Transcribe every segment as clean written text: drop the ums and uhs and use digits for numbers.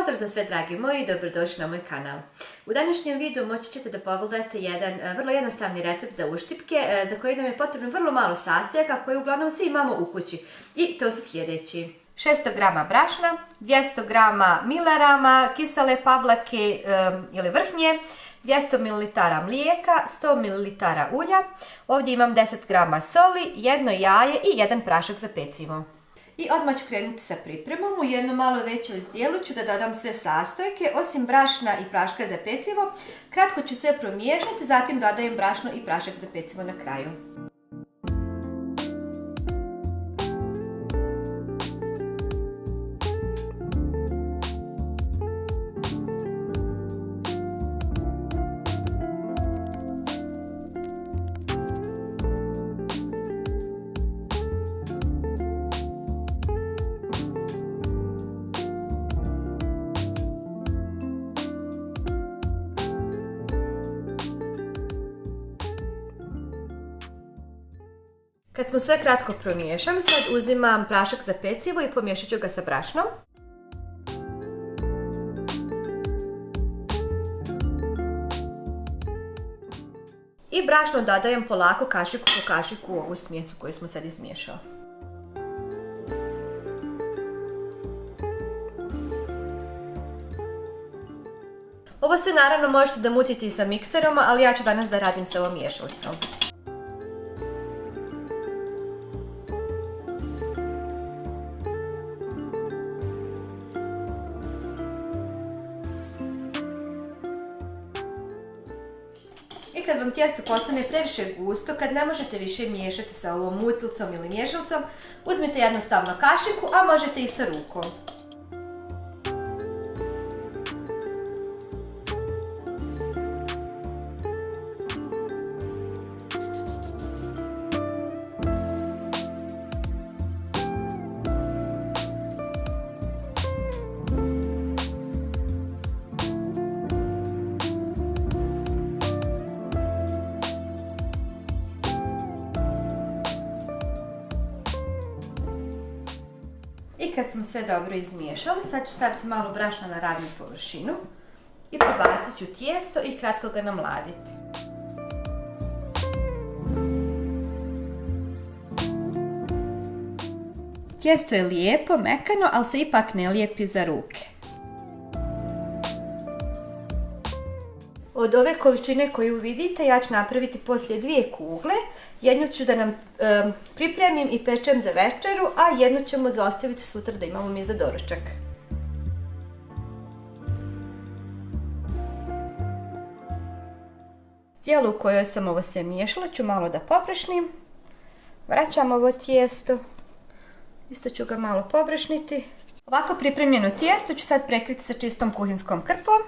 Pozdrav za sve dragi moji i dobrodošli na moj kanal. U današnjem videu moći ćete da pogledate jedan vrlo jednostavni recept za uštipke za koji nam je potrebno vrlo malo sastojaka koje uglavnom svi imamo u kući. I to su sljedeći. 600 g brašna, 200 g milerama, kisele pavlake ili vrhnje, 200 ml mlijeka, 100 ml ulja, ovdje imam 10 g soli, jedno jaje i jedan prašak za pecivo. I odmah ću krenuti sa pripremom. U jedno malo većoj zdjelu ću da dodam sve sastojke, osim brašna i praška za pecivo. Kratko ću sve promiješati, zatim dodajem brašno i prašak za pecivo na kraju. Kad smo sve kratko promiješali, sad uzimam prašak za pecivo i pomiješat ću ga sa brašnom. I brašno dodajem polako, kašiku po kašiku u ovu smjesu koju smo sad izmiješali. Ovo sve naravno možete da mutite i sa mikserom, ali ja ću danas da radim sa ovom miješalicom. I kad vam tijesto postane previše gusto, kad ne možete više miješati sa ovom mutilicom ili miješalicom, uzmite jednostavno kašiku, a možete i sa rukom. I kad smo sve dobro izmiješali, sad ću staviti malo brašna na radnu površinu i pobacit ću tijesto i kratko ga namladiti. Tijesto je lijepo, mekano, ali se ipak ne lijepi za ruke. Od ove količine koju vidite ja ću napraviti poslije 2 kugle. Jednu ću da nam pripremim i pečem za večeru, a jednu ćemo ostaviti sutra da imamo mi za doručak. Zdjelu u kojoj sam ovo sve miješala ću malo da poprašnim. Vraćam ovo tijesto. Isto ću ga malo poprašniti. Ovako pripremljeno tijesto ću sad prekriti sa čistom kuhinskom krpom.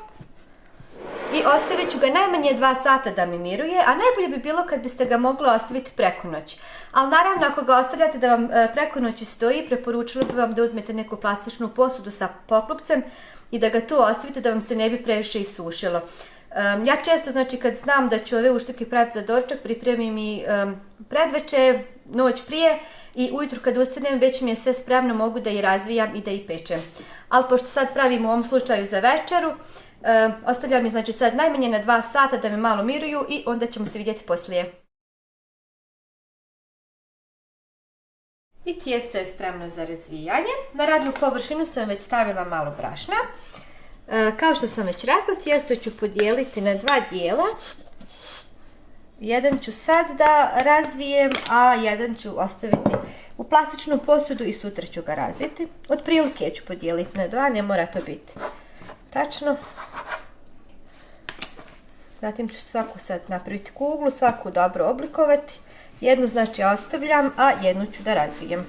I ostavit ću ga najmanje 2 sata da mi miruje, a najbolje bi bilo kad biste ga mogli ostaviti preko noći. Ali naravno ako ga ostavljate da vam preko noći stoji, preporučila bih vam da uzmete neku plastičnu posudu sa poklopcem i da ga tu ostavite da vam se ne bi previše isušilo. Ja često, znači kad znam da ću ove uštipke praviti za doručak, pripremim i predveče, noć prije i ujutru kad ustanem već mi je sve spremno, mogu da i razvijam i da i pečem. Ali pošto sad pravim u ovom slučaju za večeru, ostavljam mi znači sad najmanje na 2 sata da me malo miruju i onda ćemo se vidjeti poslije. I tijesto je spremno za razvijanje. Na radnu površinu sam već stavila malo brašna. Kao što sam već rekla, tijesto ću podijeliti na 2 dijela. Jedan ću sad da razvijem, a jedan ću ostaviti u plastičnu posudu i sutra ću ga razviti. Otprilike ću podijeliti na 2, ne mora to biti tačno. Zatim ću svaku sad napraviti kuglu, svaku dobro oblikovati. Jednu znači ostavljam, a jednu ću da razvijem.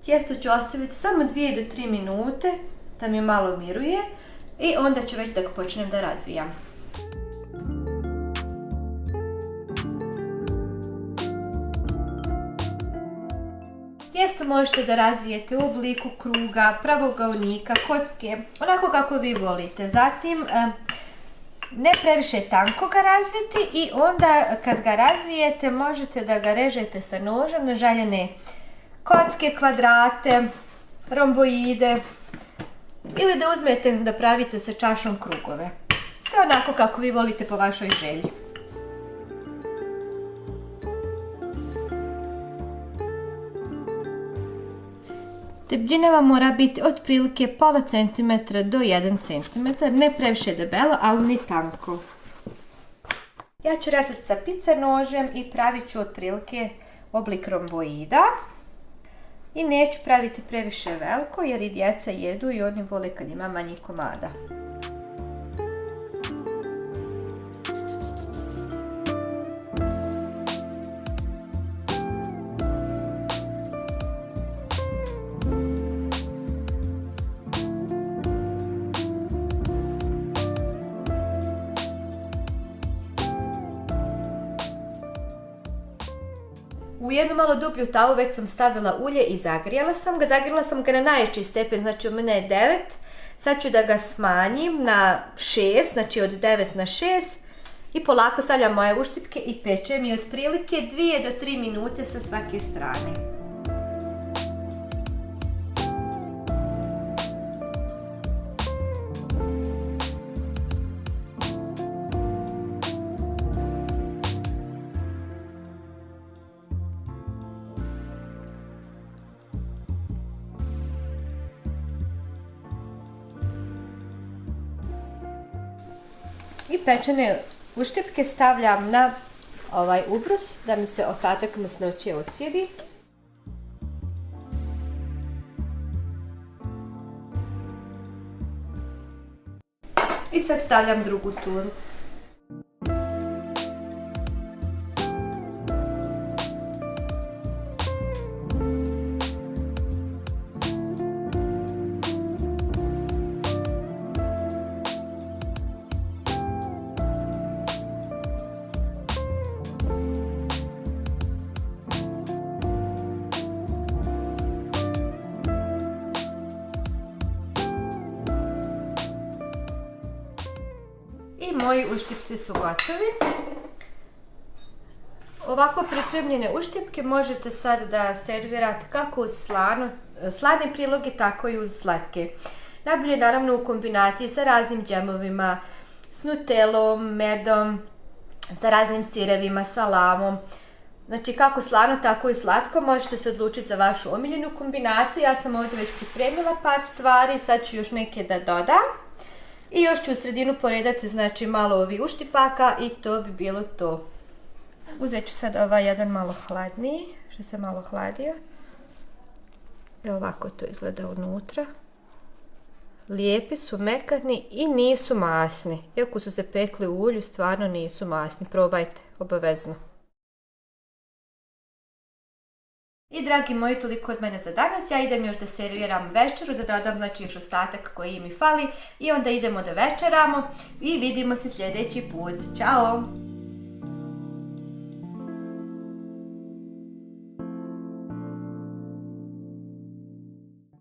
Tijesto ću ostaviti samo 2 do 3 minute da mi malo miruje i onda ću već da ga počnem da razvijam. Tijesto možete da razvijete u obliku kruga, pravougaonika, kocke, onako kako vi volite. Zatim, ne previše tanko ga razviti i onda kad ga razvijete možete da ga režete sa nožem na željene kocke, kvadrate, romboide ili da uzmete da pravite sa čašom krugove. Sve onako kako vi volite po vašoj želji. Debljina vam mora biti otprilike pola centimetra do 1 cm, ne previše debelo, ali ni tanko. Ja ću rezati sa pica nožem i pravit ću otprilike oblik romboida. I neću praviti previše veliko jer i djeca jedu i oni vole kad ima manji komada. U jednu malo dublju tavu već sam stavila ulje i zagrijala sam ga. Zagrijala sam ga na najjači stepen, znači u mene je 9. Sad ću da ga smanjim na 6, znači od 9 na 6. I polako stavljam moje uštipke i pečem i otprilike 2 do 3 minute sa svake strane. I pečene uštipke stavljam na ovaj ubrus da mi se ostatak masnoće ocijedi. I sad stavljam drugu turu. I moji uštipci su gotovi. Ovako pripremljene uštipke možete sad da servirate kako uz sladne priloge, tako i uz slatke. Najbolje je naravno u kombinaciji sa raznim džemovima, s nutelom, medom, sa raznim sirevima, salamom. Znači kako slano, tako i slatko. Možete se odlučiti za vašu omiljenu kombinaciju. Ja sam ovdje već pripremila par stvari, sad ću još neke da dodam. I još ću u sredinu poredati, znači malo ovih uštipaka i to bi bilo to. Uzet ću sad ovaj jedan malo hladniji, što se malo hladio. Evo ovako to izgleda unutra. Lijepi su, mekani i nisu masni. Iako su se pekli u ulju, stvarno nisu masni. Probajte, obavezno. I dragi moji, toliko od mene za danas. Ja idem još da serviram večeru, da dodam znači još ostatak koji mi fali i onda idemo da večeramo i vidimo se sljedeći put. Ćao!